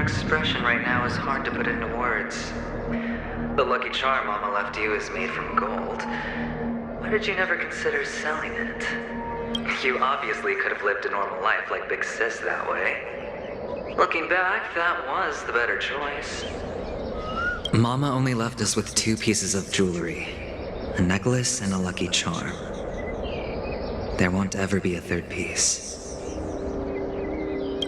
expression right now is hard to put into words. The lucky charm Mama left you is made from gold. Why did you never consider selling it? You obviously could have lived a normal life like Big Sis that way. Looking back, that was the better choice. Mama only left us with 2 pieces of jewelry. A necklace and a lucky charm. There won't ever be a 3rd piece.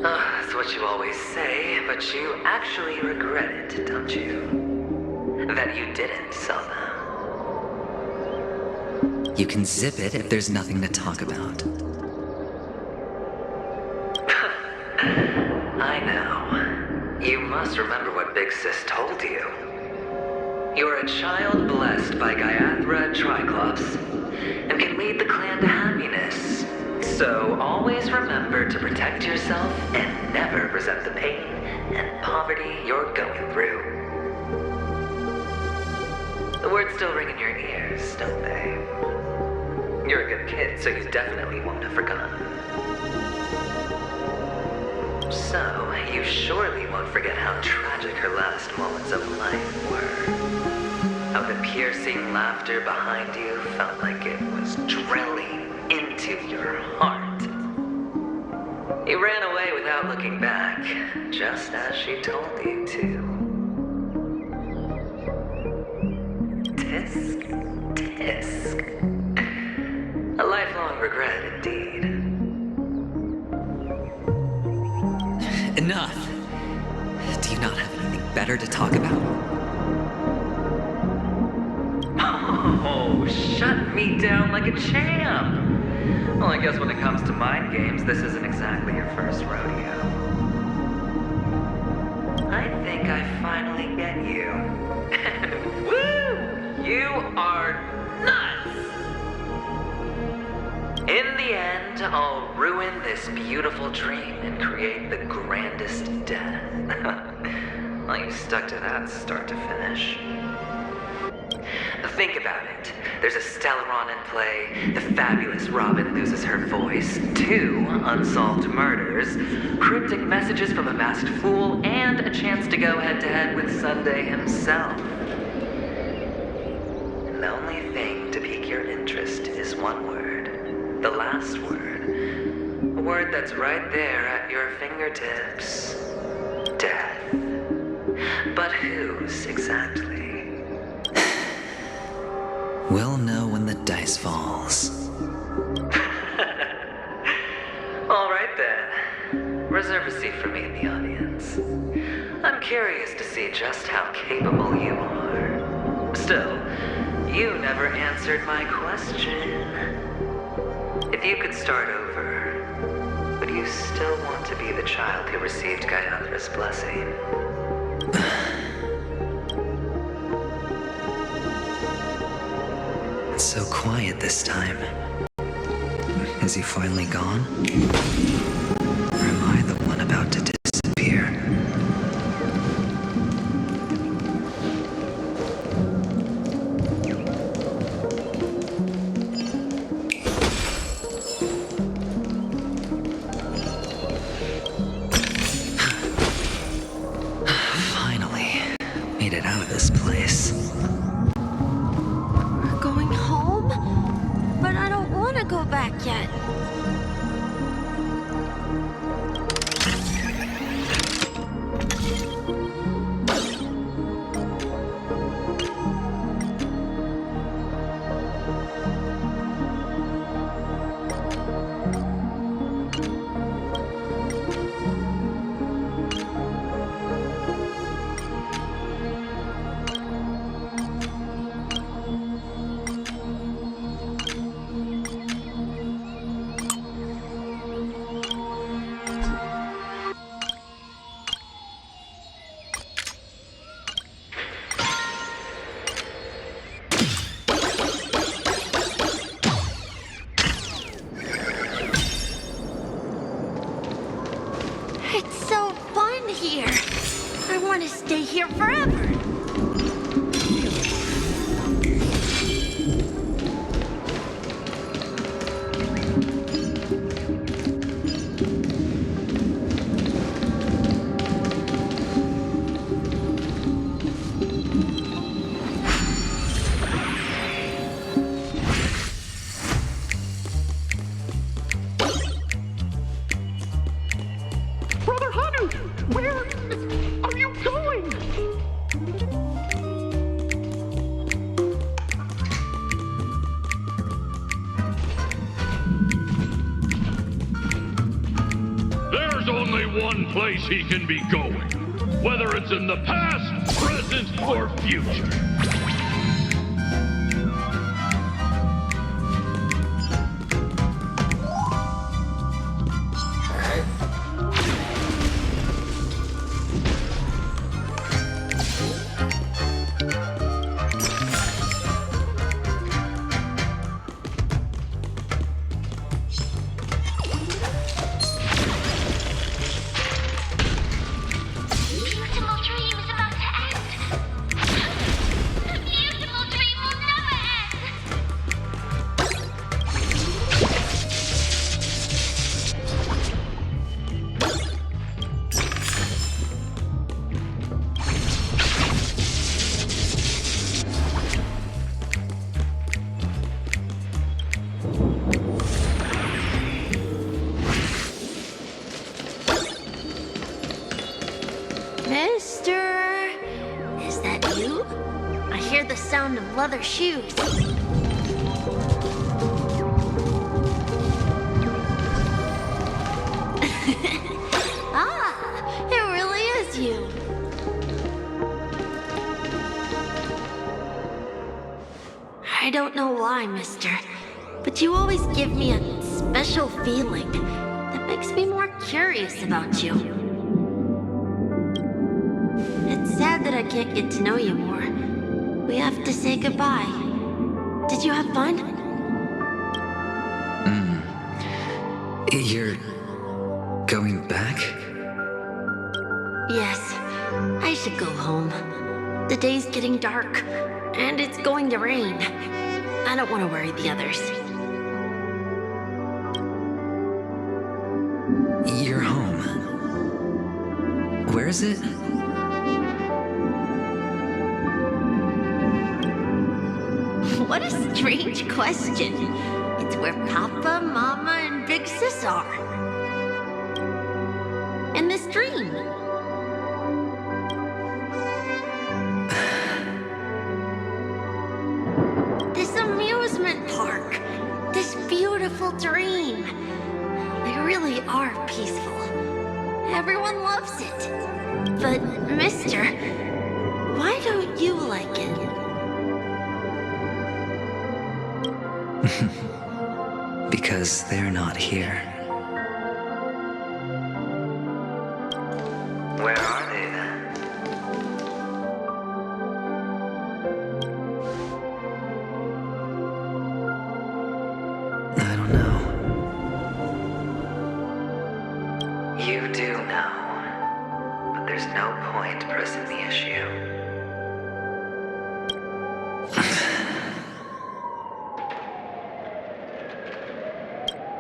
That's what you always say, but you actually regret it, don't you? That you didn't sell them. You can zip it if there's nothing to talk about. I know. You must remember what Big Sis told you. You're a child blessed by Gaiathra Triclops, and can lead the clan to happiness. So always remember to protect yourself and never resent the pain and poverty you're going through. The words still ring in your ears, don't they? You're a good kid, so you definitely won't have forgotten. So, you surely won't forget how tragic her last moments of life were. How the piercing laughter behind you felt like it was drilling into your heart. You ran away without looking back, just as she told you to. Tisk, tisk. A lifelong regret indeed. Enough! Do you not have anything better to talk about? Oh, shut me down like a champ! Well, I guess when it comes to mind games, this isn't exactly your first rodeo. I think I finally get you. And woo! You are nuts! In the end, I'll ruin this beautiful dream and create the grandest death. Well, you stuck to that start to finish. Think about it. There's a Stellaron in play, the fabulous Robin loses her voice, 2 unsolved murders, cryptic messages from a masked fool, and a chance to go head-to-head with Sunday himself. And the only thing to pique your interest is one word. The last word. A word that's right there at your fingertips. Death. But whose exactly? We'll know when the dice falls. All right then. Reserve a seat for me in the audience. I'm curious to see just how capable you are. Still, you never answered my question. If you could start over, would you still want to be the child who received Gaiathra's blessing? It's so quiet this time. Is he finally gone? Or am I the one about to disappear? Finally, made it out of this place. Go back yet. It's so fun here. I want to stay here forever. are you going? There's only one place he can be going, whether it's in the past, present, or future. Mister, is that you? I hear the sound of leather shoes. Ah, it really is you. I don't know why, mister, but you always give me a special feeling that makes me more curious about you. It's sad that I can't get to know you more. We have to say goodbye. Did you have fun? You're going back? Yes, I should go home. The day's getting dark, and it's going to rain. I don't want to worry the others. You're home. Where is it? What a strange question. It's where Papa, Mama, and Big Sis are. In this dream. This amusement park. This beautiful dream. They really are peaceful. Everyone loves it. But, mister, why don't you like it? Because they're not here. Where are they then? I don't know. You do know, but there's no point pressing the issue.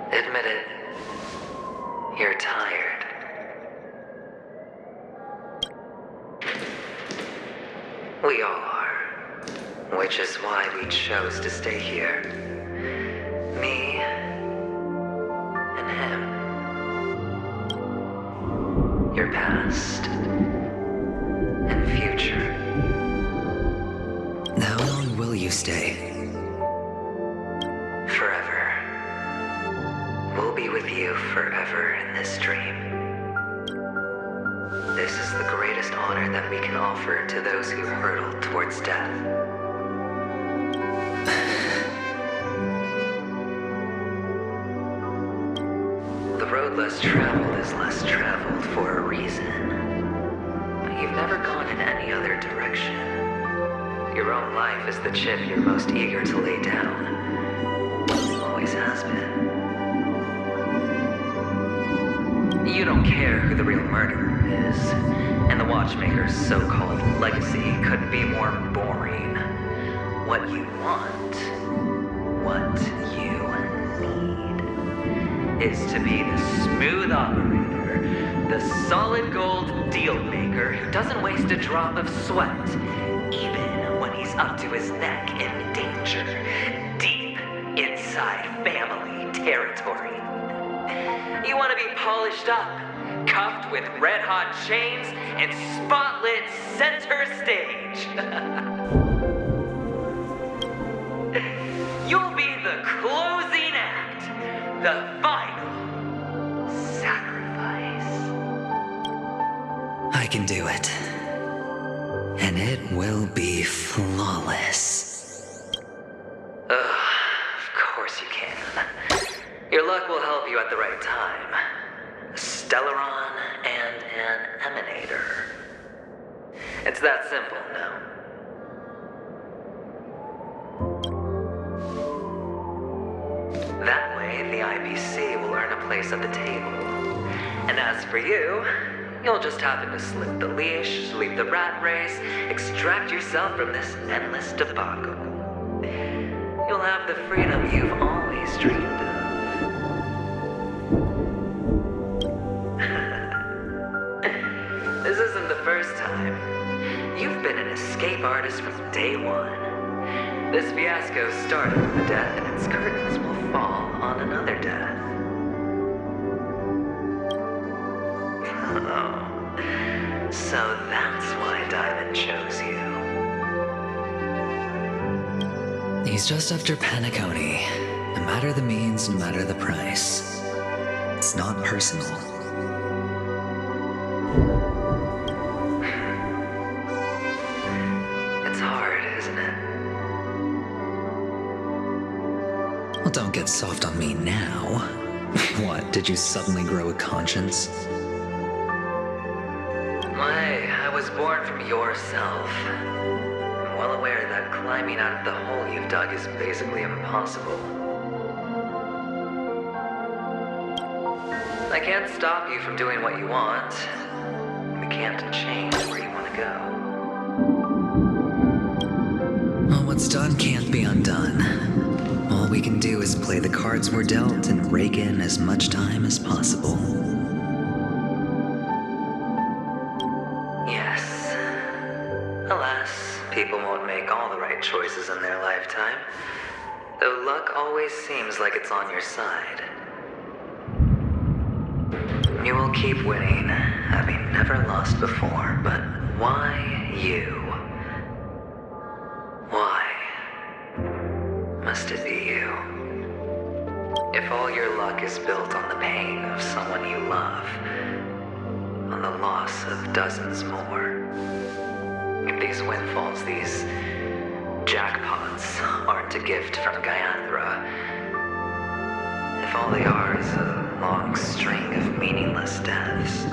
Admit it. You're tired. We all are. Which is why we chose to stay here. Me and him. Your past and future. How long will you stay? Forever. We'll be with you forever in this dream. This is the greatest honor that we can offer to those who hurtle towards death. The road less traveled is less traveled for a reason. But you've never gone in any other direction. Your own life is the chip you're most eager to lay down. Always has been. You don't care who the real murderer is, and the Watchmaker's so-called legacy couldn't be more boring. What you want, what you need, is to be the smooth operator, the solid gold deal maker who doesn't waste a drop of sweat, even when he's up to his neck in danger, deep inside family territory. You want to be polished up, cuffed with red-hot chains and spotlit center stage. You'll be the closing act, the final sacrifice. I can do it. And it will be flawless. Of course you can. Your luck will help you at the right time. A Stellaron and an Emanator. It's that simple, no? That way, the IBC will earn a place at the table. And as for you, you'll just happen to slip the leash, leave the rat race, extract yourself from this endless debacle. You'll have the freedom you've always dreamed of. This isn't the first time. You've been an escape artist from day one. This fiasco started with a death, and its curtains will fall on another death. Oh, so that's why Diamond chose you. He's just after Penacony. No matter the means, no matter the price. It's not personal. It's hard, isn't it? Well, don't get soft on me now. What, did you suddenly grow a conscience? I was born from yourself. I'm well aware that climbing out of the hole you've dug is basically impossible. I can't stop you from doing what you want. We can't change where you want to go. Well, what's done can't be undone. All we can do is play the cards we're dealt and rake in as much time as possible. Yes. Alas, people won't make all the right choices in their lifetime. Though luck always seems like it's on your side. You will keep winning, having never lost before, but why you? Why must it be you? If all your luck is built on the pain of someone you love, on the loss of dozens more, if these windfalls, these jackpots, aren't a gift from Gaiathra, if all they are is a long string of meaningless deaths,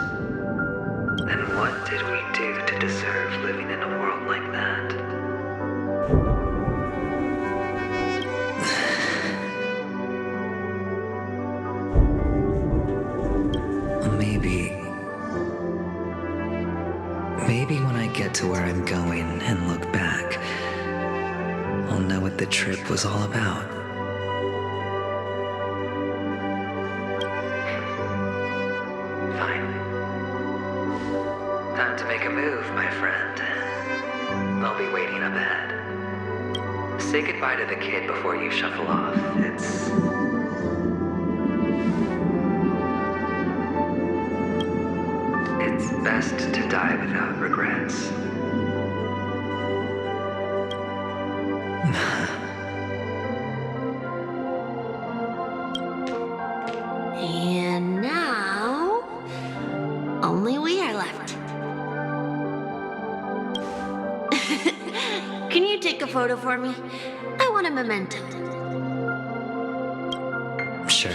then what did we do to deserve living in a world like that? Maybe when I get to where I'm going and look back, I'll know what the trip was all about. Fine. Time to make a move, my friend. I'll be waiting up ahead. Say goodbye to the kid before you shuffle off. It's best to die without regrets. And now, only we are left. Can you take a photo for me? I want a memento. Sure.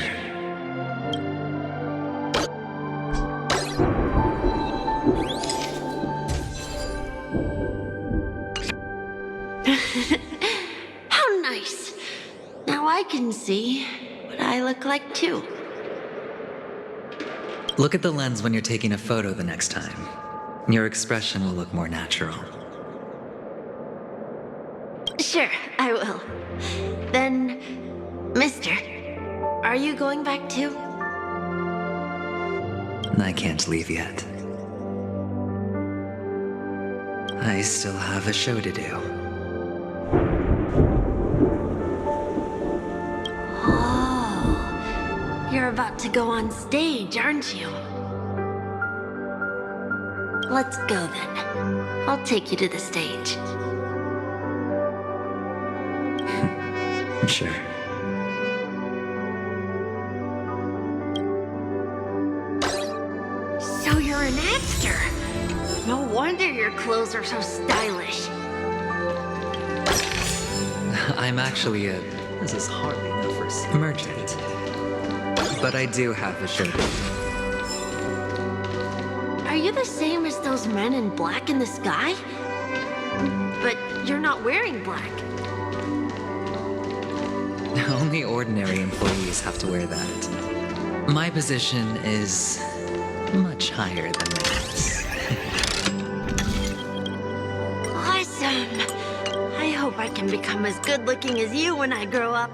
How nice. Now I can see what I look like too. Look at the lens when you're taking a photo the next time. Your expression will look more natural. Sure, I will. Then, mister, are you going back too? I can't leave yet. I still have a show to do. Oh, you're about to go on stage, aren't you? Let's go then. I'll take you to the stage. Sure. So you're an actor. No wonder your clothes are so stylish. I'm actually this is hardly enough for a merchant. But I do have a shoulder. Are you the same as those men in black in the sky? But you're not wearing black. Only ordinary employees have to wear that. My position is much higher than theirs. Awesome! I hope I can become as good looking as you when I grow up.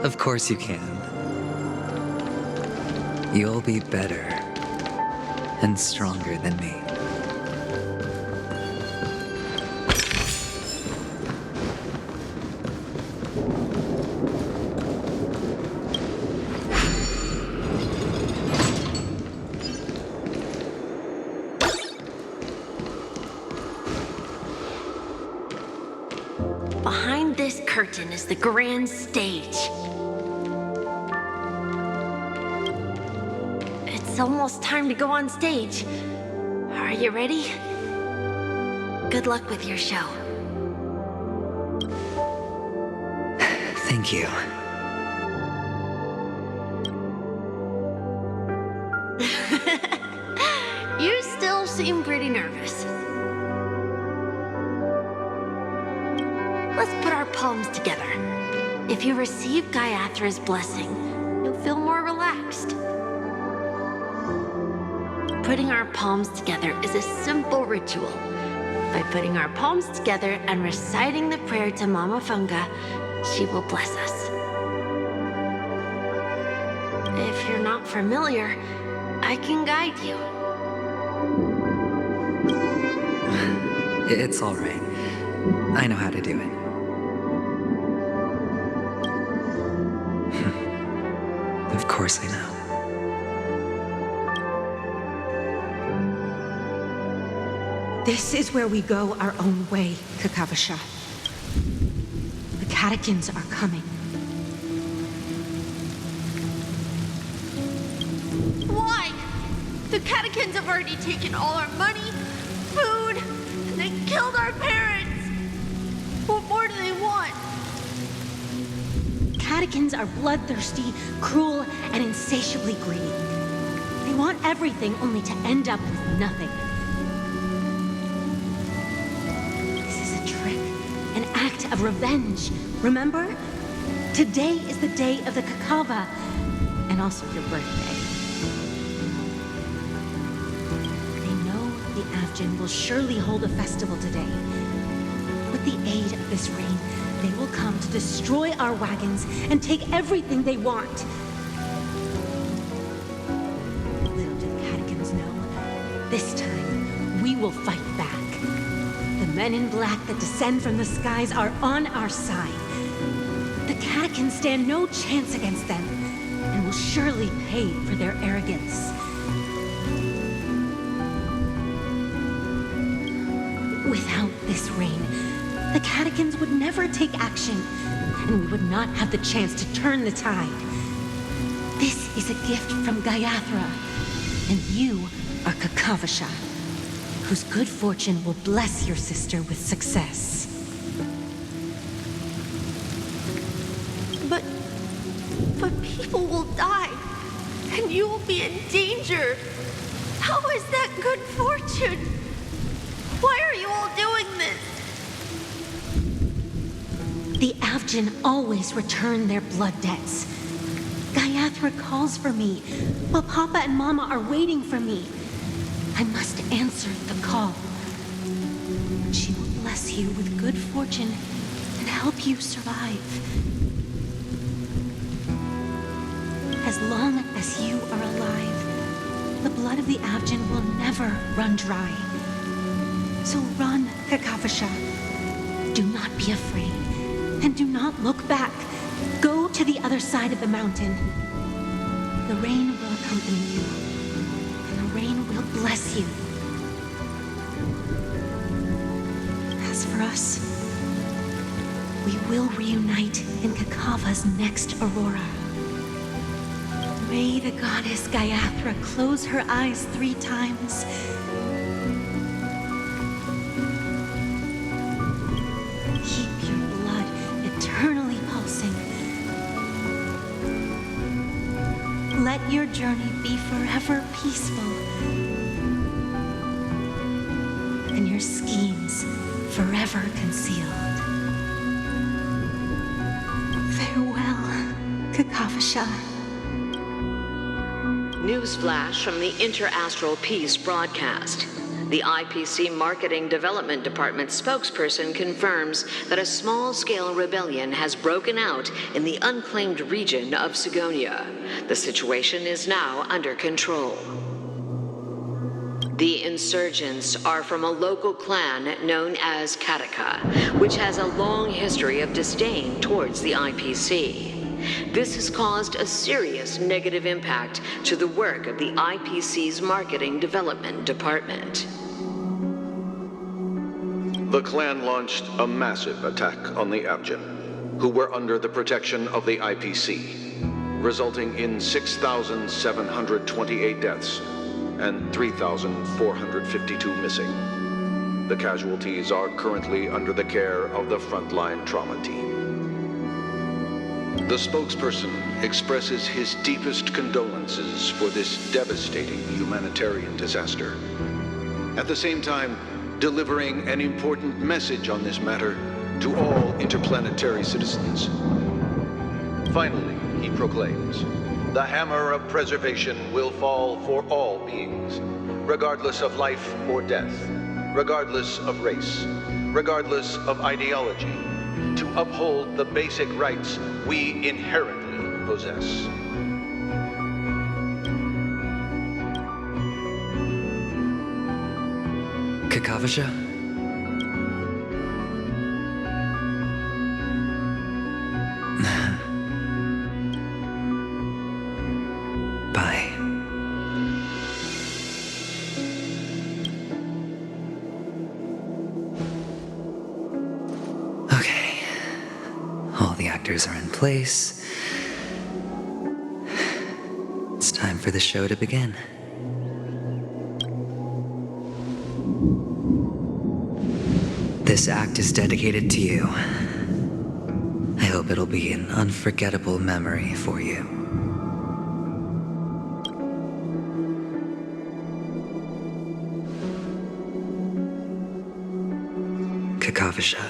Of course you can. You'll be better and stronger than me. Behind this curtain is the grand stage. It's almost time to go on stage. Are you ready? Good luck with your show. Thank you. You still seem pretty nervous. Let's put our palms together. If you receive Gaiathra's blessing, you'll feel more relaxed. Putting our palms together is a simple ritual. By putting our palms together and reciting the prayer to Mama Funga, she will bless us. If you're not familiar, I can guide you. It's all right. I know how to do it. Of course I know. This is where we go our own way, Kakavasha. The catechins are coming. Why? The catechins have already taken all our money, food, and they killed our parents. What more do they want? Catechins are bloodthirsty, cruel, and insatiably greedy. They want everything only to end up with nothing. This is a trick, an act of revenge. Remember? Today is the day of the Kakava, and also your birthday. They know the Avgin will surely hold a festival today. With the aid of this rain, they will come to destroy our wagons and take everything they want. Little do the catechins know, this time we will fight back. The men in black that descend from the skies are on our side. The catechins stand no chance against them and will surely pay for their arrogance. Without this rain, the catechins would never take action, and we would not have the chance to turn the tide. This is a gift from Gaiathra, and you are Kakavasha, whose good fortune will bless your sister with success. But people will die, and you will be in danger. How is that good fortune? Why are you all doing this? The Avgin always return their blood debts. Gaiathra calls for me, while Papa and Mama are waiting for me. I must answer the call. She will bless you with good fortune and help you survive. As long as you are alive, the blood of the Abjin will never run dry. So run, Kakavasha. Do not be afraid, and do not look back. Go to the other side of the mountain. The rain will accompany you, and the rain will bless you. As for us, we will reunite in Kakava's next aurora. May the goddess Gaiathra close her eyes 3 times. Keep your blood eternally pulsing. Let your journey be forever peaceful. And your schemes forever concealed. Farewell, Kakavasha. Newsflash from the Inter-Astral Peace broadcast. The IPC Marketing Development Department spokesperson confirms that a small-scale rebellion has broken out in the unclaimed region of Sigonia. The situation is now under control. The insurgents are from a local clan known as Kataka, which has a long history of disdain towards the IPC. This has caused a serious negative impact to the work of the IPC's Marketing Development Department. The clan launched a massive attack on the Abjin, who were under the protection of the IPC, resulting in 6,728 deaths and 3,452 missing. The casualties are currently under the care of the frontline trauma team. The spokesperson expresses his deepest condolences for this devastating humanitarian disaster. At the same time, delivering an important message on this matter to all interplanetary citizens. Finally, he proclaims, the hammer of preservation will fall for all beings, regardless of life or death, regardless of race, regardless of ideology, to uphold the basic rights we inherently possess. Kakavasha? Bye. Okay. All the actors are in place. It's time for the show to begin. This act is dedicated to you. I hope it'll be an unforgettable memory for you. Kakavasha.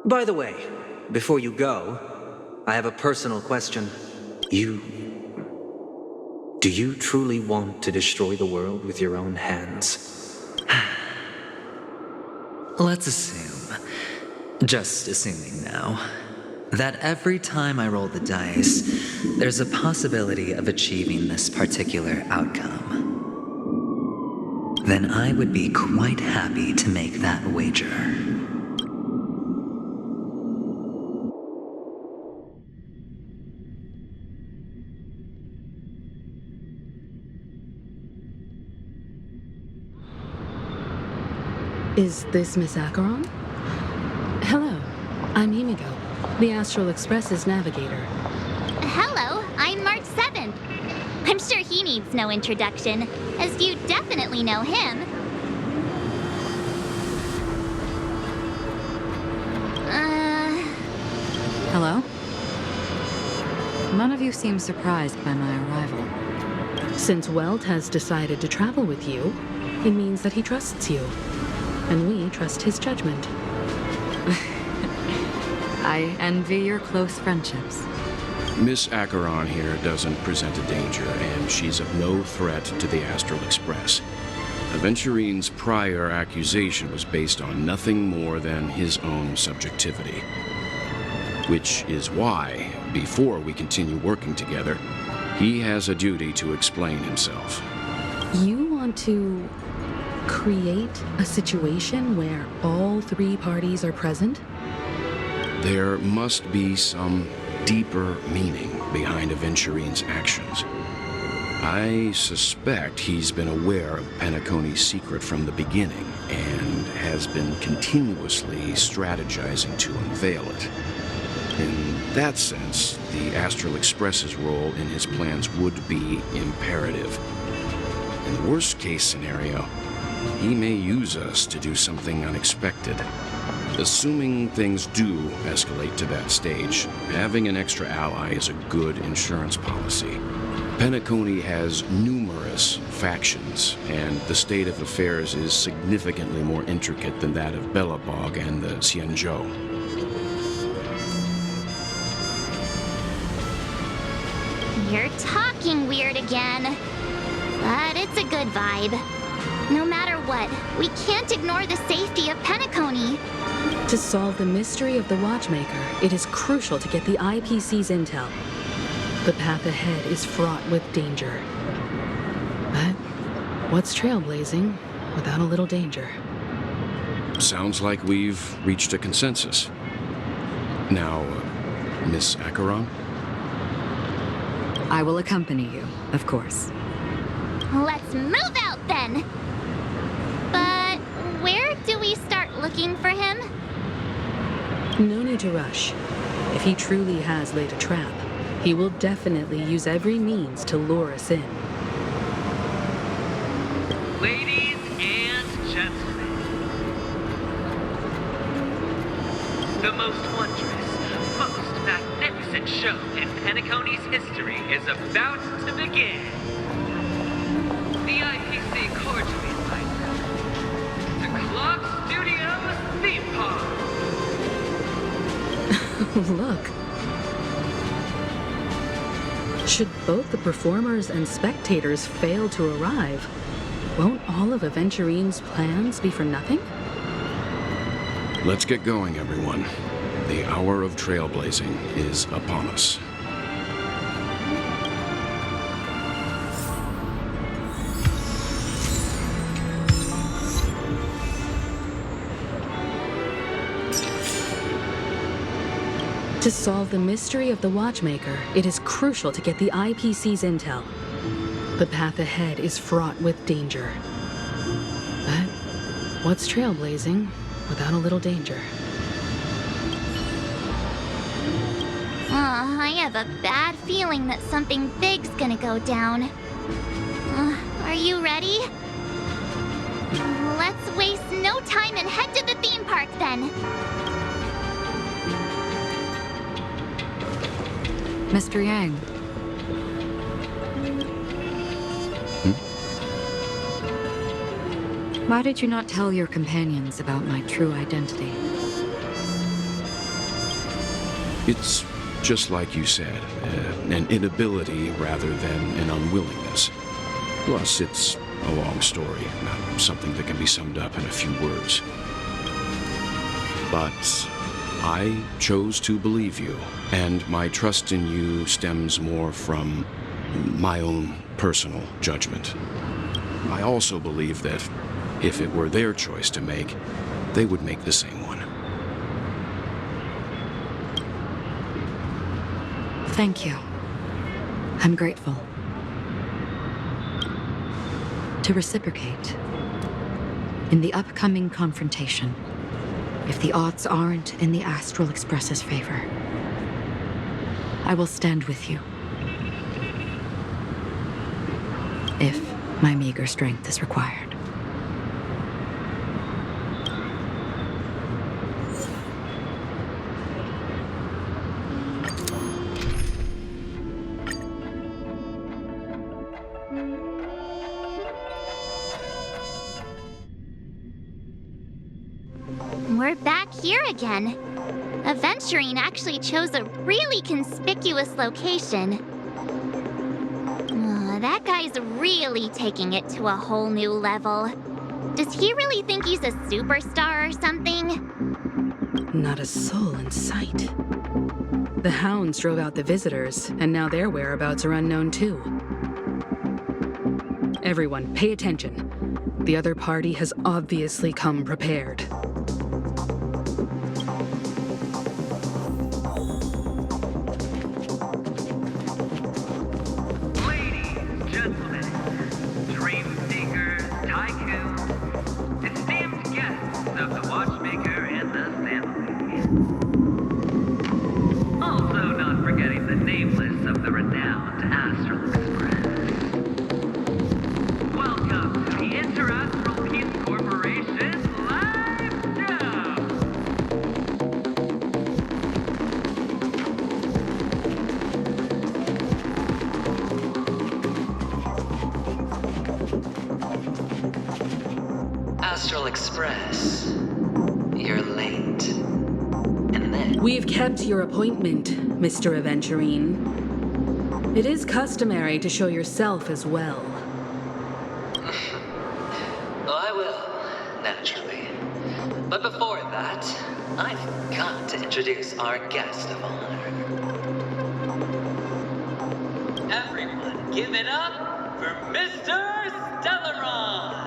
By the way, before you go, I have a personal question. Do you truly want to destroy the world with your own hands? Let's assume, just assuming now, that every time I roll the dice, there's a possibility of achieving this particular outcome. Then I would be quite happy to make that wager. Is this Miss Acheron? Hello, I'm Himiko, the Astral Express's navigator. Hello, I'm March 7th. I'm sure he needs no introduction, as you definitely know him. Hello? None of you seem surprised by my arrival. Since Welt has decided to travel with you, it means that he trusts you. And we trust his judgment. I envy your close friendships. Miss Acheron here doesn't present a danger, and she's of no threat to the Astral Express. Aventurine's prior accusation was based on nothing more than his own subjectivity. Which is why before we continue working together, he has a duty to explain himself. You want to create a situation where all three parties are present? There must be some deeper meaning behind Aventurine's actions. I suspect he's been aware of Penacony's secret from the beginning and has been continuously strategizing to unveil it. In that sense, the Astral Express's role in his plans would be imperative. In the worst-case scenario, he may use us to do something unexpected. Assuming things do escalate to that stage, having an extra ally is a good insurance policy. Penacony has numerous factions, and the state of affairs is significantly more intricate than that of Belobog and the Xianzhou. You're talking weird again. But it's a good vibe. No matter what, we can't ignore the safety of Penacony. To solve the mystery of the Watchmaker, it is crucial to get the IPC's intel. The path ahead is fraught with danger. But what's trailblazing without a little danger? Sounds like we've reached a consensus. Now, Miss Acheron? I will accompany you, of course. Let's move out then! But where do we start looking for him? No need to rush. If he truly has laid a trap, he will definitely use every means to lure us in. Ladies and gentlemen, the most wondrous, most magnificent show in Penacony's history is about to begin. The IPC cordially invites you to Clock Studios Theme Park. Look. Should both the performers and spectators fail to arrive, won't all of Aventurine's plans be for nothing? Let's get going, everyone. The hour of trailblazing is upon us. To solve the mystery of the Watchmaker, it is crucial to get the IPC's intel. The path ahead is fraught with danger. But what's trailblazing without a little danger? I have a bad feeling that something big's gonna go down. Are you ready? Let's waste no time and head to the theme park then. Mr. Yang. Why did you not tell your companions about my true identity? It's just like you said, an inability rather than an unwillingness. Plus, it's a long story, not something that can be summed up in a few words. But I chose to believe you, and my trust in you stems more from my own personal judgment. I also believe that if it were their choice to make, they would make the same one. Thank you. I'm grateful. To reciprocate, in the upcoming confrontation, if the odds aren't in the Astral Express's favor, I will stand with you. If my meager strength is required. We're back here again. Aventurine actually chose a really conspicuous location. That guy's really taking it to a whole new level. Does he really think he's a superstar or something? Not a soul in sight. The hounds drove out the visitors, and now their whereabouts are unknown too. Everyone, pay attention. The other party has obviously come prepared. Ladies, gentlemen, dream seekers, tycoons, esteemed guests of the Watchmaker and the family. Also not forgetting the nameless of the renowned Astral Express. Welcome to the Interastral Peace Corporation live show! Astral Express, you're late. And then... We've kept your appointment, Mr. Aventurine. It is customary to show yourself as well. I will, naturally. But before that, I've got to introduce our guest of honor. Everyone, give it up for Mr. Stellaron!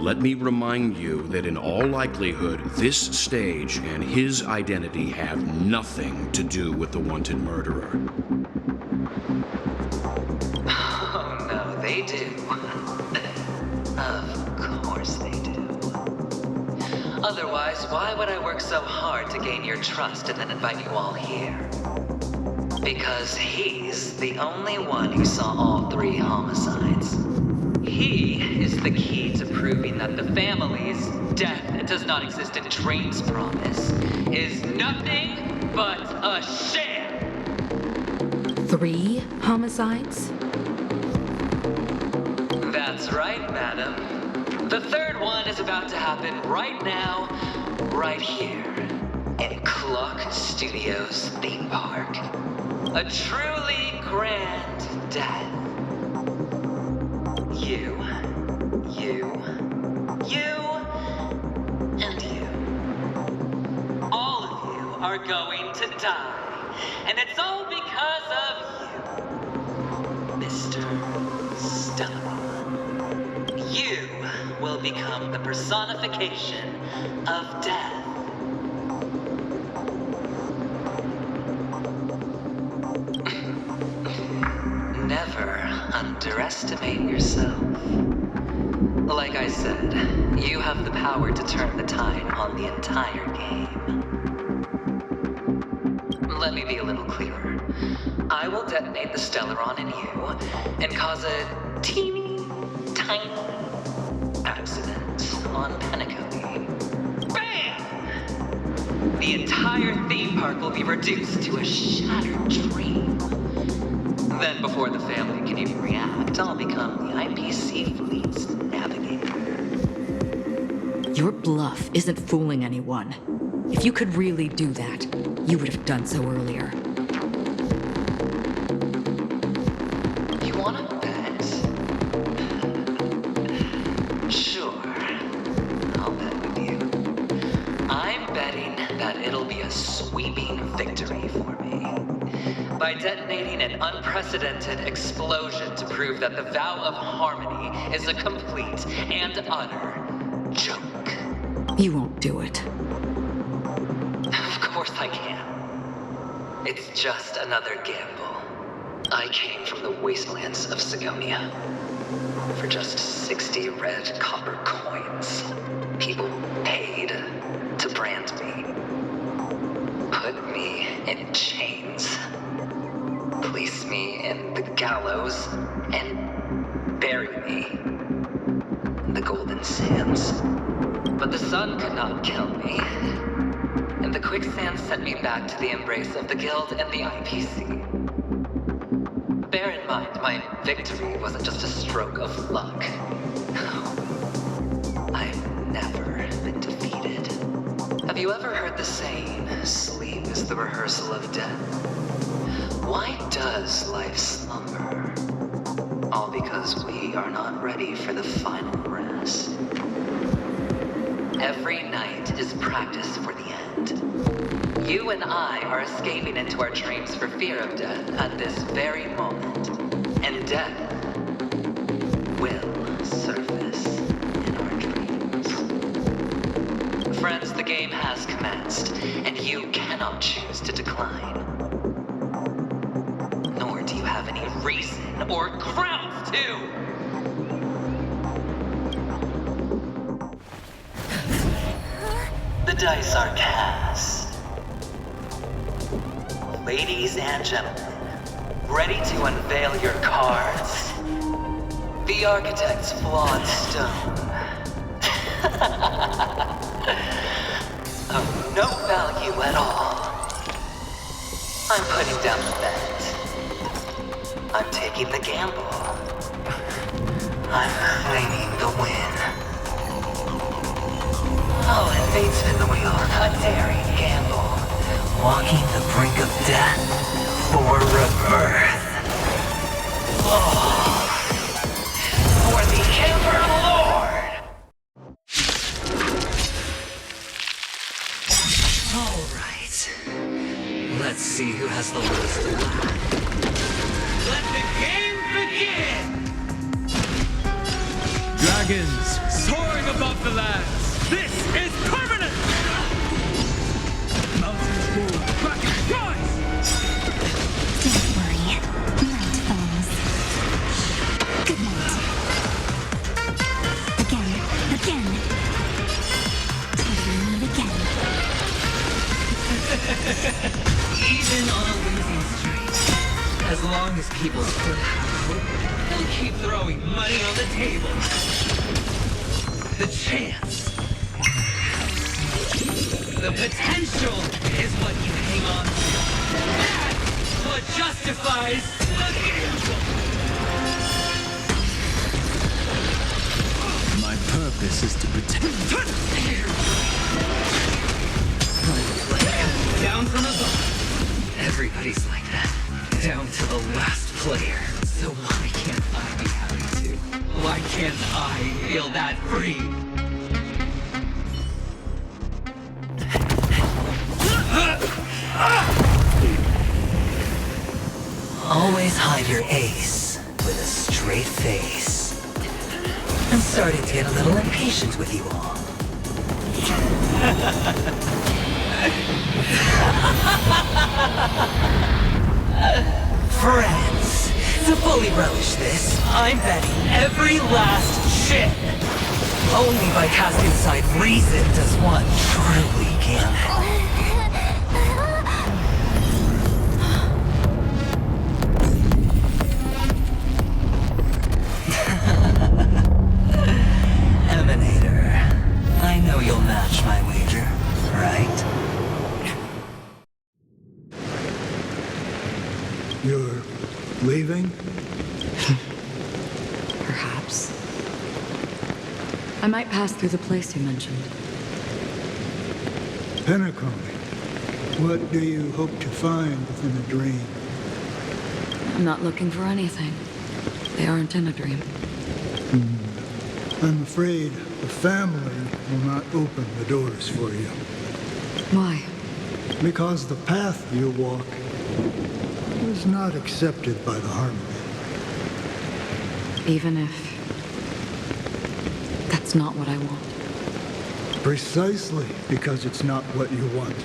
Let me remind you that in all likelihood, this stage and his identity have nothing to do with the wanted murderer. Oh, no, they do. Of course they do. Otherwise, why would I work so hard to gain your trust and then invite you all here? Because he's the only one who saw all 3 homicides. He is the key to proving that the family's death does not exist in dreams promise is nothing but a sham. 3 homicides? That's right, madam. The 3rd one is about to happen right now, right here, in Clock Studios theme park. A truly grand death. You, and you. All of you are going to die. And it's all because of you, Mr. Stellaron. You will become the personification of death. Never underestimate yourself. Like I said, you have the power to turn the tide on the entire game. Let me be a little clearer. I will detonate the Stellaron in you and cause a teeny, tiny accident on Penacony. Bam! The entire theme park will be reduced to a shattered dream. Then, before the family can even react, I'll become the IPC fleet's navigator. Your bluff isn't fooling anyone. If you could really do that, you would have done so earlier. You wanna bet? Sure. I'll bet with you. I'm betting that it'll be a sweeping victory for me. By detonating an unprecedented explosion to prove that the vow of harmony is a complete and utter joke. You won't do it. Of course I can. It's just another gamble. I came from the wastelands of Sigonia. For just 60 red copper coins, people paid to brand me. Put me in chains. Place me in the gallows and bury me in the golden sands. But the sun could not kill me, and the quicksand sent me back to the embrace of the Guild and the IPC. Bear in mind, my victory wasn't just a stroke of luck. I've never been defeated. Have you ever heard the saying, sleep is the rehearsal of death? Why does life slumber? All because we are not ready for the final round. yours. Every night is practice for the end. You and I are escaping into our dreams for fear of death at this very moment. And death will surface in our dreams. Friends, the game has commenced, and you cannot choose to decline. Nor do you have any reason or grounds to! The dice are cast. Ladies and gentlemen, ready to unveil your cards? The Architect's flawed stone. Of no value at all. I'm putting down the bet. I'm taking the gamble. I'm claiming the win. I'll invade spin the wheel, a daring gamble. Walking the brink of death for rebirth. Oh, for the Emperor Lord! All right. Let's see who has the most to laugh. Let the game begin! Dragons soaring above the lands. This is permanent! Mountains move, rockets rise! Don't worry. Night falls. Good night. Again. Till we meet again. Even on a losing streak, as long as people still have hope, they'll keep throwing money on the table. The chance. The potential is what you hang on to. That's what justifies the gamble. My purpose is to protect. Down from above. Everybody's like that. Down to the last player. So why can't I be happy too? Why can't I feel that free? Always hide your ace with a straight face. I'm starting to get a little impatient with you all. Friends, to fully relish this, I'm betting every last chip. Only by casting aside reason does one truly gamble. Emanator, I know you'll match my wager, right? You're leaving? Perhaps. I might pass through the place you mentioned. Penacony. What do you hope to find within a dream? I'm not looking for anything. They aren't in a dream. I'm afraid the family will not open the doors for you. Why? Because the path you walk is not accepted by the Harmony. Even if that's not what I want. Precisely because it's not what you want.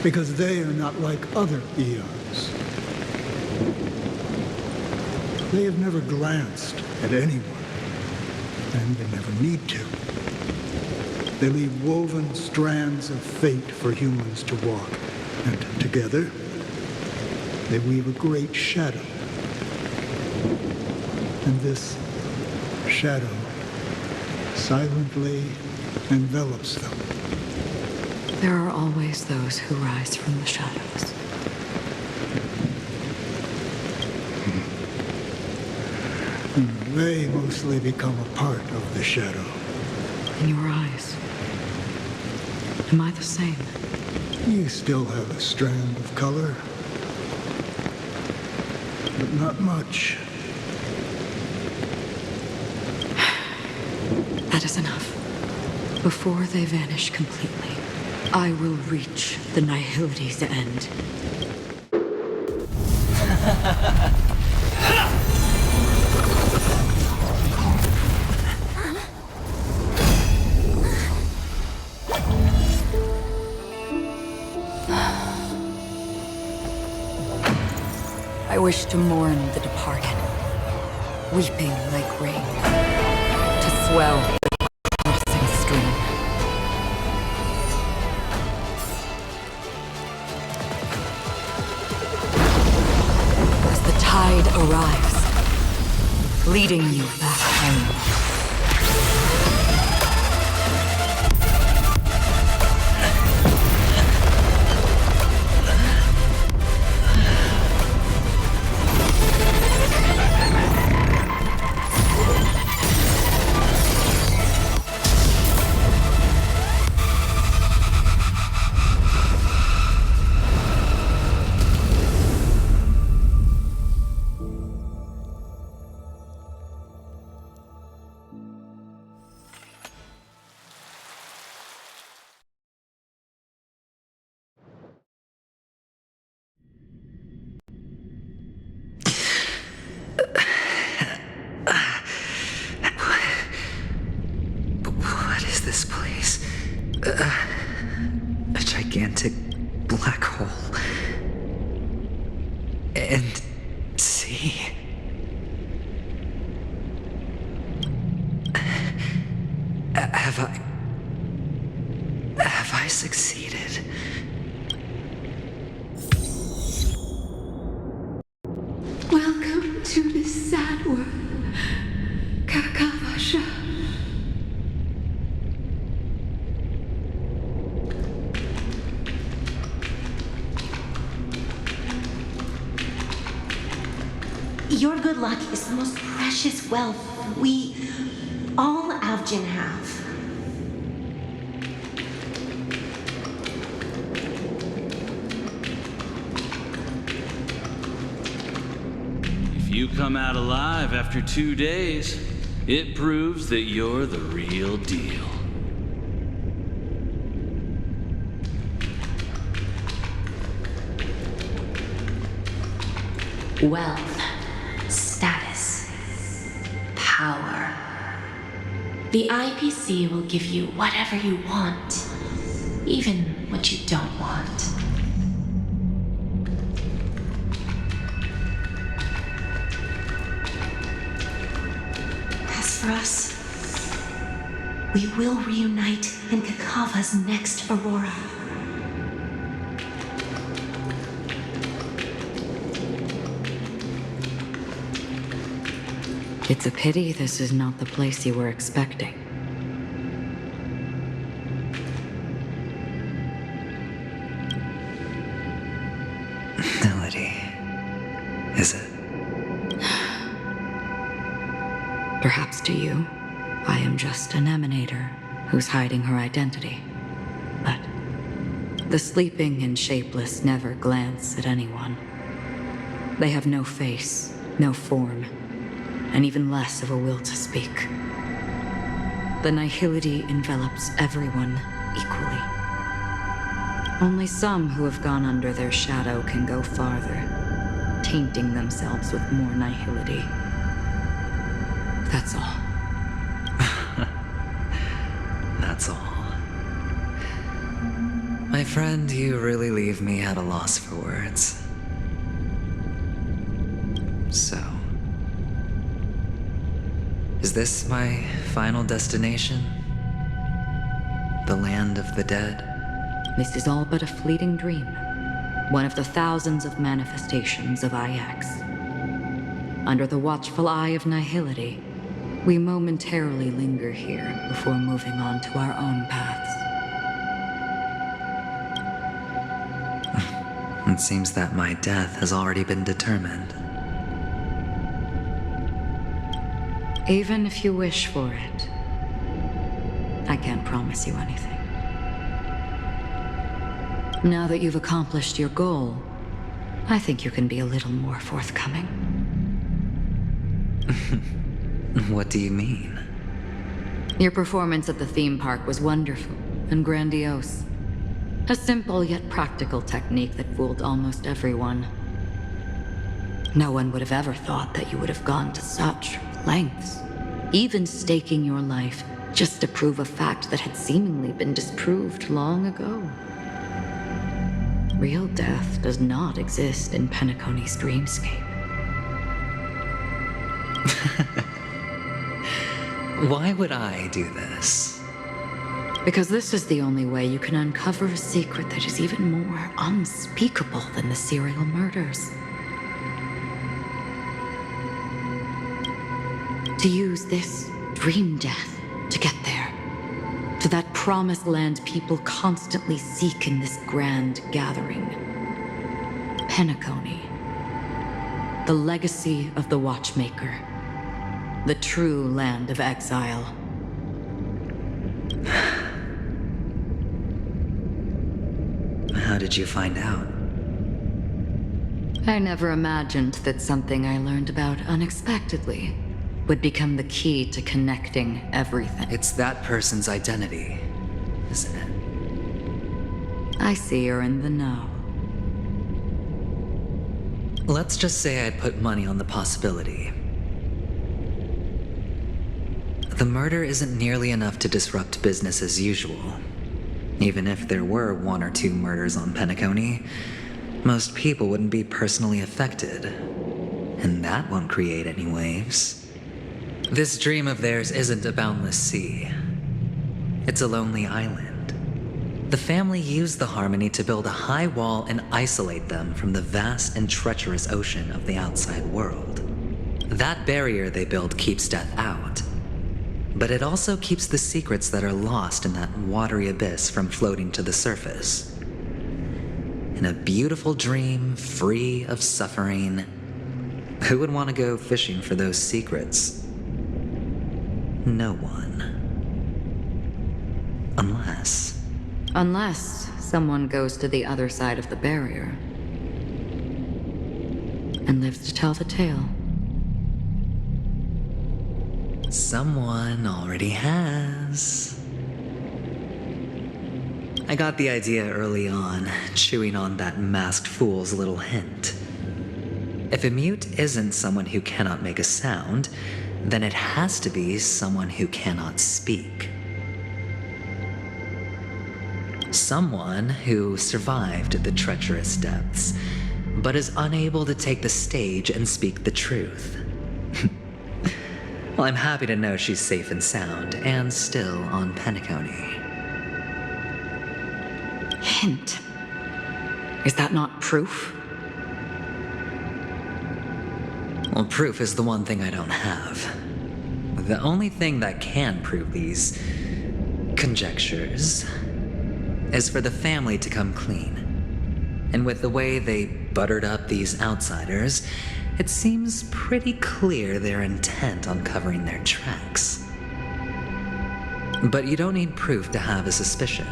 Because they are not like other eons. They have never glanced at anyone. And they never need to. They leave woven strands of fate for humans to walk. And together, they weave a great shadow. And this shadow silently envelops them. There are always those who rise from the shadows. They mostly become a part of the shadow. In your eyes, am I the same? You still have a strand of color, but not much. That is enough. Before they vanish completely, I will reach the Nihility's end. I wish to mourn the departed, weeping like rain, to swell the crossing stream. As the tide arrives, leading you back home. A gigantic black hole. And see. Have I succeeded? Welcome to this sad world, Kakavasha. Your good luck is the most precious wealth we, all Avgin, have. If you come out alive after 2 days, it proves that you're the real deal. Wealth, status, power. The IPC will give you whatever you want, even what you don't want. As for us, we will reunite in Kakava's next Aurora. It's a pity this is not the place you were expecting. Nihility. Is it? Perhaps to you, I am just an Emanator who's hiding her identity. But the sleeping and shapeless never glance at anyone. They have no face, no form, and even less of a will to speak. The Nihility envelops everyone equally. Only some who have gone under their shadow can go farther, tainting themselves with more Nihility. That's all. That's all. My friend, you really leave me at a loss for words. So, is this my final destination? The land of the dead? This is all but a fleeting dream. One of the thousands of manifestations of IX. Under the watchful eye of Nihility, we momentarily linger here before moving on to our own paths. It seems that my death has already been determined. Even if you wish for it, I can't promise you anything. Now that you've accomplished your goal, I think you can be a little more forthcoming. What do you mean? Your performance at the theme park was wonderful and grandiose. A simple yet practical technique that fooled almost everyone. No one would have ever thought that you would have gone to such lengths, even staking your life just to prove a fact that had seemingly been disproved long ago. Real death does not exist in Penacony's dreamscape. Why would I do this? Because this is the only way you can uncover a secret that is even more unspeakable than the serial murders. To use this dream death to get there. To that promised land people constantly seek in this grand gathering. Penacony. The legacy of the Watchmaker. The true land of exile. How did you find out? I never imagined that something I learned about unexpectedly would become the key to connecting everything. It's that person's identity, isn't it? I see you're in the know. Let's just say I put money on the possibility. The murder isn't nearly enough to disrupt business as usual. Even if there were 1 or 2 murders on Penacony, most people wouldn't be personally affected. And that won't create any waves. This dream of theirs isn't a boundless sea. It's a lonely island. The family used the Harmony to build a high wall and isolate them from the vast and treacherous ocean of the outside world. That barrier they built keeps death out. But it also keeps the secrets that are lost in that watery abyss from floating to the surface. In a beautiful dream, free of suffering, who would want to go fishing for those secrets? No one. Unless someone goes to the other side of the barrier and lives to tell the tale. Someone already has. I got the idea early on, chewing on that masked fool's little hint. If a mute isn't someone who cannot make a sound, then it has to be someone who cannot speak. Someone who survived the treacherous depths, but is unable to take the stage and speak the truth. Well, I'm happy to know she's safe and sound, and still on Penacony. Hint. Is that not proof? Well, proof is the one thing I don't have. The only thing that can prove these conjectures is for the family to come clean. And with the way they buttered up these outsiders, it seems pretty clear they're intent on covering their tracks. But you don't need proof to have a suspicion.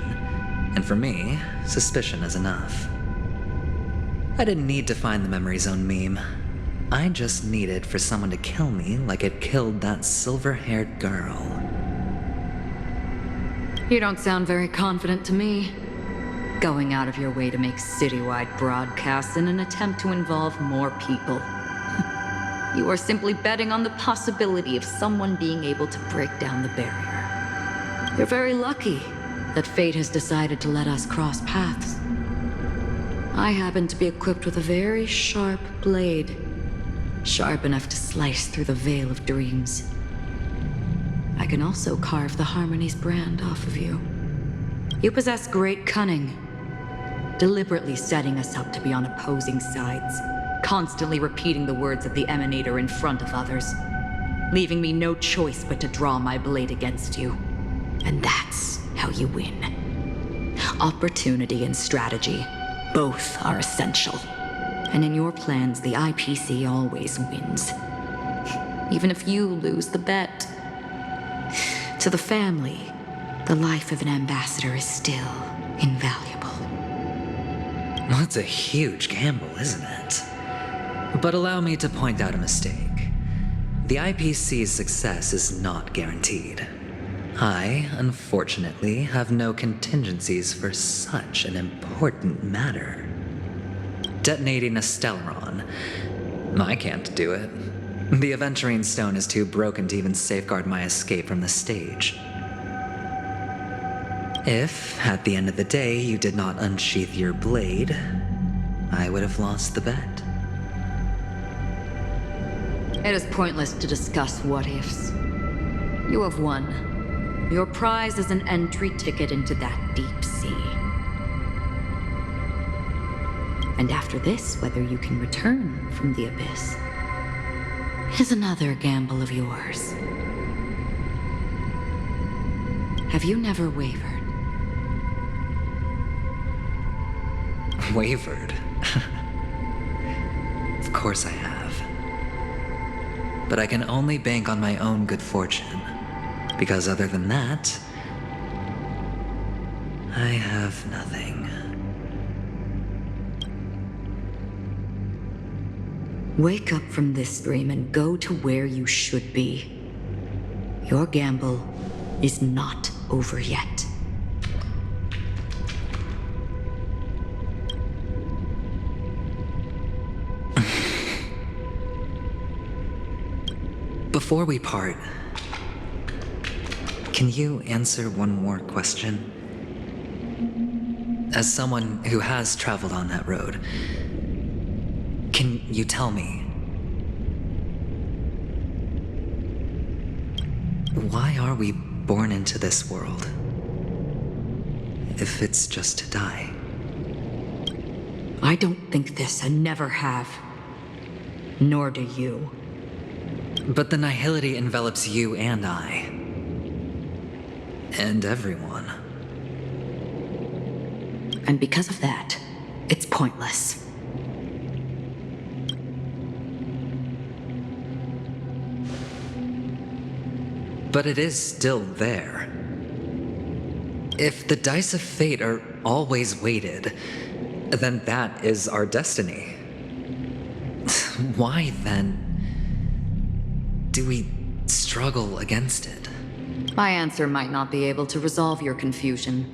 And for me, suspicion is enough. I didn't need to find the Memory Zone meme. I just needed for someone to kill me like it killed that silver-haired girl. You don't sound very confident to me. Going out of your way to make citywide broadcasts in an attempt to involve more people. You are simply betting on the possibility of someone being able to break down the barrier. You're very lucky that fate has decided to let us cross paths. I happen to be equipped with a very sharp blade, sharp enough to slice through the veil of dreams. I can also carve the Harmony's brand off of you. You possess great cunning, deliberately setting us up to be on opposing sides, constantly repeating the words of the Emanator in front of others, leaving me no choice but to draw my blade against you. And that's how you win. Opportunity and strategy, both are essential. And in your plans, the IPC always wins. Even if you lose the bet. To the family, the life of an ambassador is still invaluable. Well, it's a huge gamble, isn't it? But allow me to point out a mistake. The IPC's success is not guaranteed. I, unfortunately, have no contingencies for such an important matter. Detonating a Stellaron. I can't do it. The Aventurine stone is too broken to even safeguard my escape from the stage. If, at the end of the day, you did not unsheath your blade, I would have lost the bet. It is pointless to discuss what-ifs. You have won. Your prize is an entry ticket into that deep sea. And after this, whether you can return from the abyss is another gamble of yours. Have you never wavered? Wavered? Of course I have. But I can only bank on my own good fortune, because other than that, I have nothing. Wake up from this dream and go to where you should be. Your gamble is not over yet. Before we part, can you answer one more question? As someone who has traveled on that road, can you tell me, why are we born into this world if it's just to die? I don't think this and never have. Nor do you. But the Nihility envelops you and I. And everyone. And because of that, it's pointless. But it is still there. If the dice of fate are always weighted, then that is our destiny. Why, then, do we struggle against it? My answer might not be able to resolve your confusion,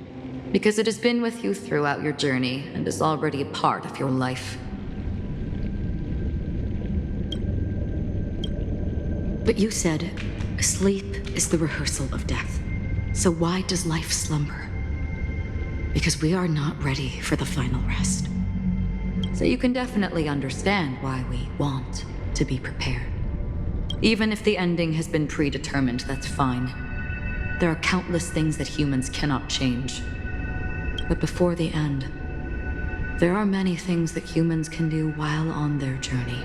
because it has been with you throughout your journey and is already a part of your life. But you said, sleep is the rehearsal of death. So why does life slumber? Because we are not ready for the final rest. So you can definitely understand why we want to be prepared. Even if the ending has been predetermined, that's fine. There are countless things that humans cannot change. But before the end, there are many things that humans can do while on their journey.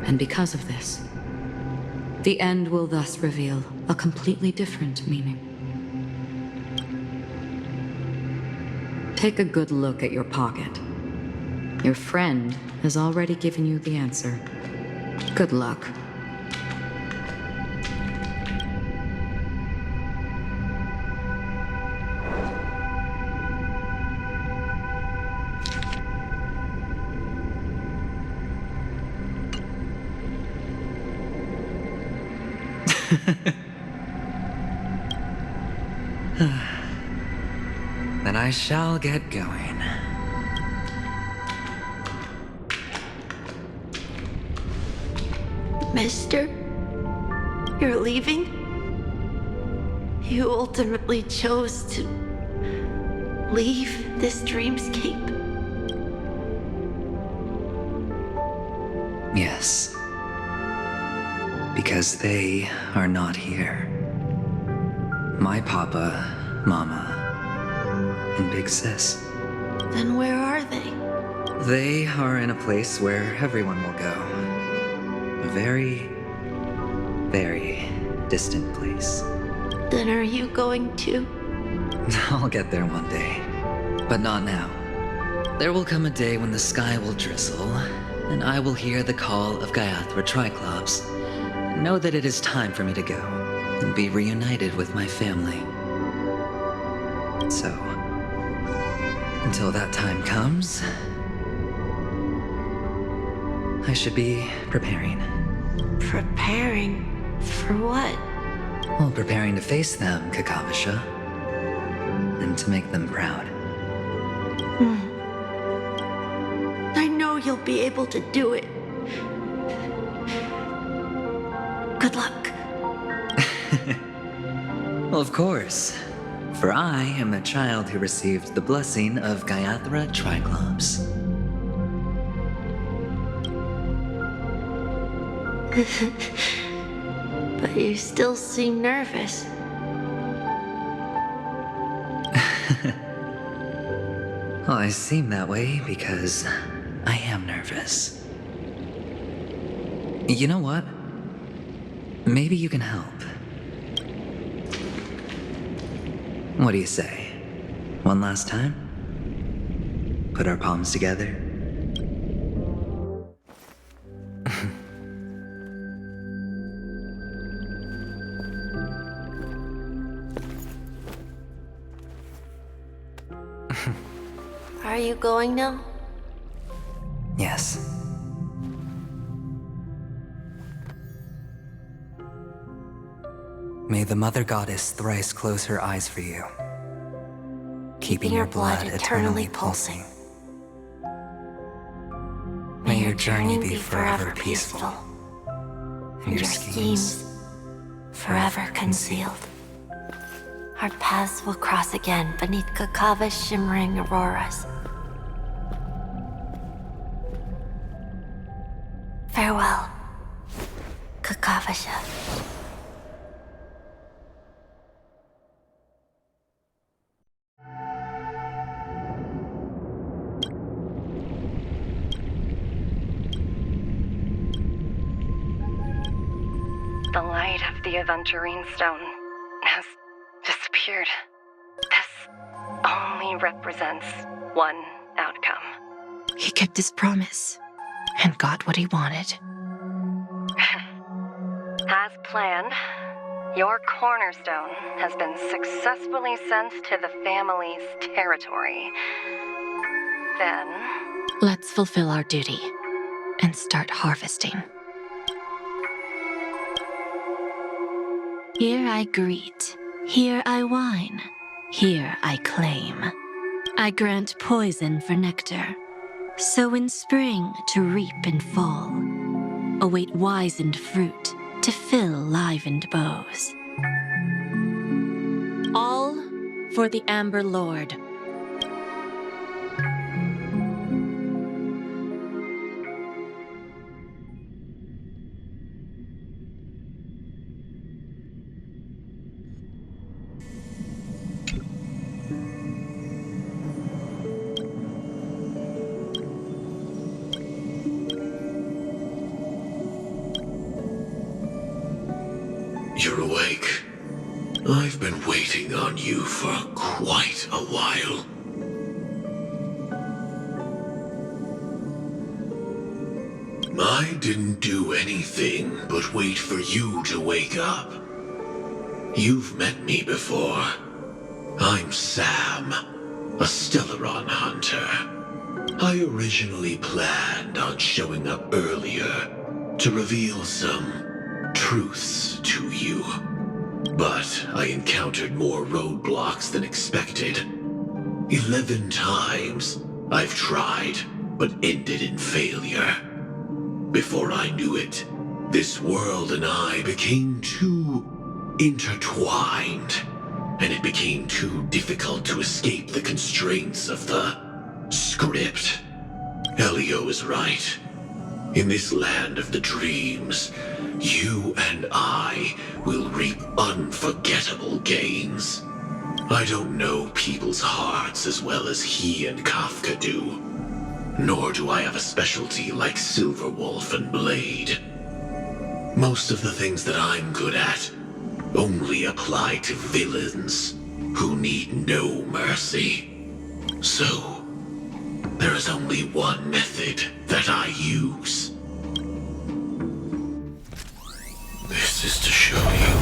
And because of this, the end will thus reveal a completely different meaning. Take a good look at your pocket. Your friend has already given you the answer. Good luck. Then I shall get going. Mister? You're leaving? You ultimately chose to leave this dreamscape? Yes. Because they are not here. My papa, mama, and big sis. Then where are they? They are in a place where everyone will go. A very, very distant place. Then are you going to? I'll get there one day, but not now. There will come a day when the sky will drizzle, and I will hear the call of Gaiathra Triclops. Know that it is time for me to go and be reunited with my family. So, until that time comes, I should be preparing. Preparing for what? Well, preparing to face them, Kakavasha. And to make them proud. I know you'll be able to do it. Good luck. Well, of course. For I am the child who received the blessing of Gaiathra Triclops. But you still seem nervous. Well, I seem that way because I am nervous. You know what? Maybe you can help. What do you say? One last time? Put our palms together? Are you going now? Yes. May the Mother Goddess thrice close her eyes for you, keeping your blood eternally pulsing. May your journey be forever peaceful, and your schemes forever concealed. Our paths will cross again beneath Kakava's shimmering auroras. Farewell, Kakavasha. The light of the Aventurine stone has disappeared. This only represents one outcome. He kept his promise and got what he wanted. As planned, your cornerstone has been successfully sent to the family's territory. Then... Let's fulfill our duty and start harvesting. Here I greet, here I whine, here I claim. I grant poison for nectar, sow in spring to reap in fall. Await wizened fruit to fill livened bows. All for the Amber Lord. You're awake. I've been waiting on you for quite a while. I didn't do anything but wait for you to wake up. You've met me before. I'm Sam, a Stellaron hunter. I originally planned on showing up earlier to reveal some truths to you. But I encountered more roadblocks than expected. 11 times I've tried, but ended in failure. Before I knew it, this world and I became too intertwined, and it became too difficult to escape the constraints of the script. Elio is right. In this land of the dreams, you and I will reap unforgettable gains. I don't know people's hearts as well as he and Kafka do. Nor do I have a specialty like Silverwolf and Blade. Most of the things that I'm good at only apply to villains who need no mercy. So, there is only one method that I use. This is to show you.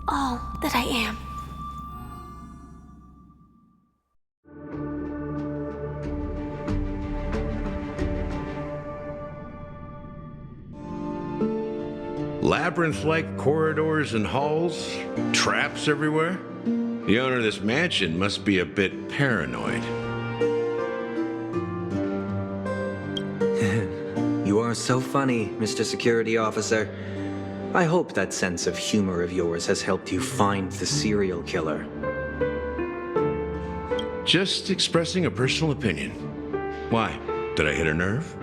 All that I am. Labyrinth-like corridors and halls, traps everywhere. The owner of this mansion must be a bit paranoid. You are so funny, Mr. Security Officer. I hope that sense of humor of yours has helped you find the serial killer. Just expressing a personal opinion. Why? Did I hit a nerve?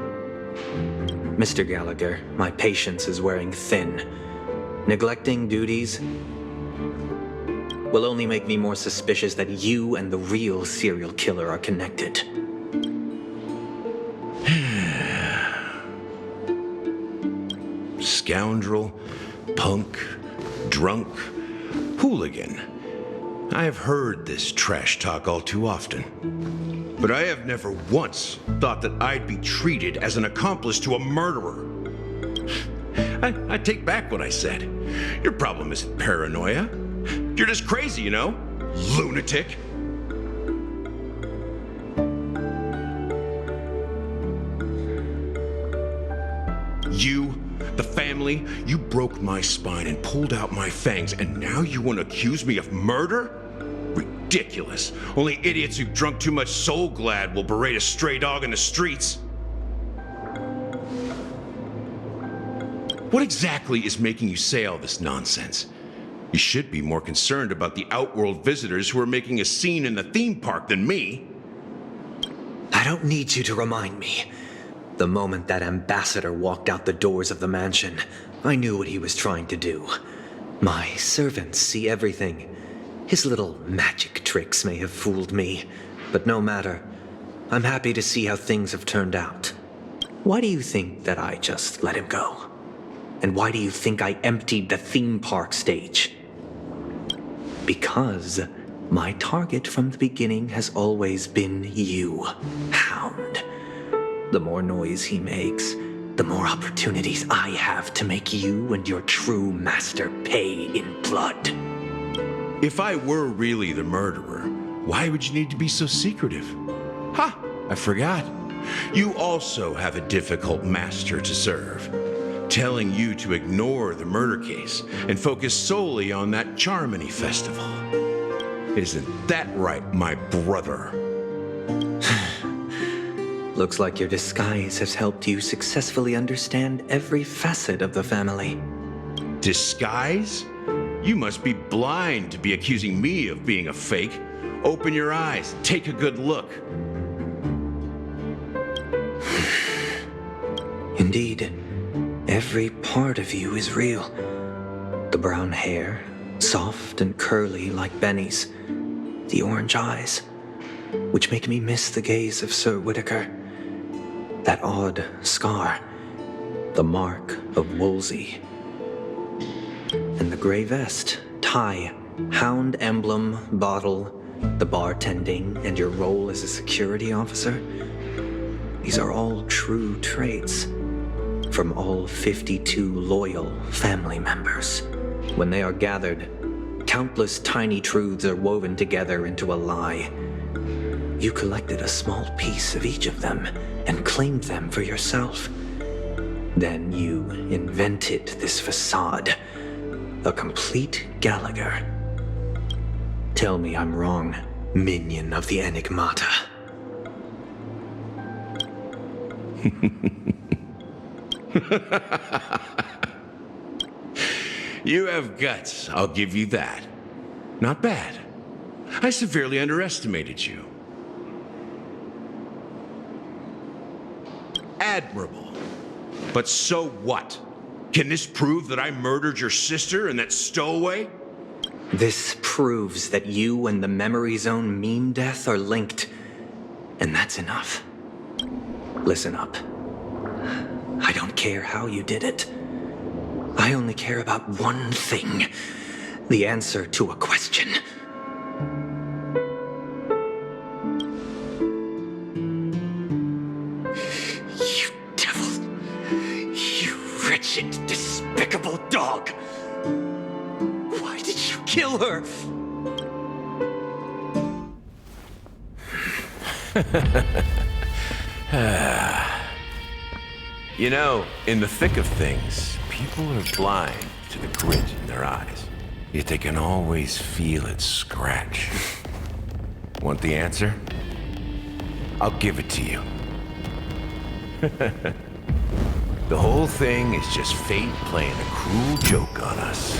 Mr. Gallagher, my patience is wearing thin. Neglecting duties will only make me more suspicious that you and the real serial killer are connected. Scoundrel, punk, drunk, hooligan. I have heard this trash talk all too often. But I have never once thought that I'd be treated as an accomplice to a murderer. I take back what I said. Your problem isn't paranoia. You're just crazy, you know? Lunatic. You, the family, you broke my spine and pulled out my fangs, and now you want to accuse me of murder? Ridiculous. Only idiots who've drunk too much Soul Glad will berate a stray dog in the streets. What exactly is making you say all this nonsense? You should be more concerned about the Outworld visitors who are making a scene in the theme park than me. I don't need you to remind me. The moment that ambassador walked out the doors of the mansion, I knew what he was trying to do. My servants see everything. His little magic tricks may have fooled me, but no matter. I'm happy to see how things have turned out. Why do you think that I just let him go? And why do you think I emptied the theme park stage? Because my target from the beginning has always been you, Hound. The more noise he makes, the more opportunities I have to make you and your true master pay in blood. If I were really the murderer, why would you need to be so secretive? Ha! I forgot. You also have a difficult master to serve, telling you to ignore the murder case and focus solely on that Charmony festival. Isn't that right, my brother? Looks like your disguise has helped you successfully understand every facet of the family. Disguise? You must be blind to be accusing me of being a fake. Open your eyes, take a good look. Indeed, every part of you is real. The brown hair, soft and curly like Benny's. The orange eyes, which make me miss the gaze of Sir Whitaker. That odd scar, the mark of Wolsey. And the gray vest, tie, hound emblem, bottle, the bartending, and your role as a security officer. These are all true traits from all 52 loyal family members. When they are gathered, countless tiny truths are woven together into a lie. You collected a small piece of each of them and claimed them for yourself. Then you invented this facade. A complete Gallagher. Tell me I'm wrong, minion of the Enigmata. You have guts, I'll give you that. Not bad. I severely underestimated you. Admirable. But so what? Can this prove that I murdered your sister and that stowaway? This proves that you and the Memory Zone meme death are linked. And that's enough. Listen up. I don't care how you did it. I only care about one thing. The answer to a question. You devil. You wretched, despicable dog. Why did you kill her? You know, in the thick of things, People are blind to the grit in their eyes, yet they can always feel it scratch. Want the answer? I'll give it to you. The whole thing is just fate playing a cruel joke on us.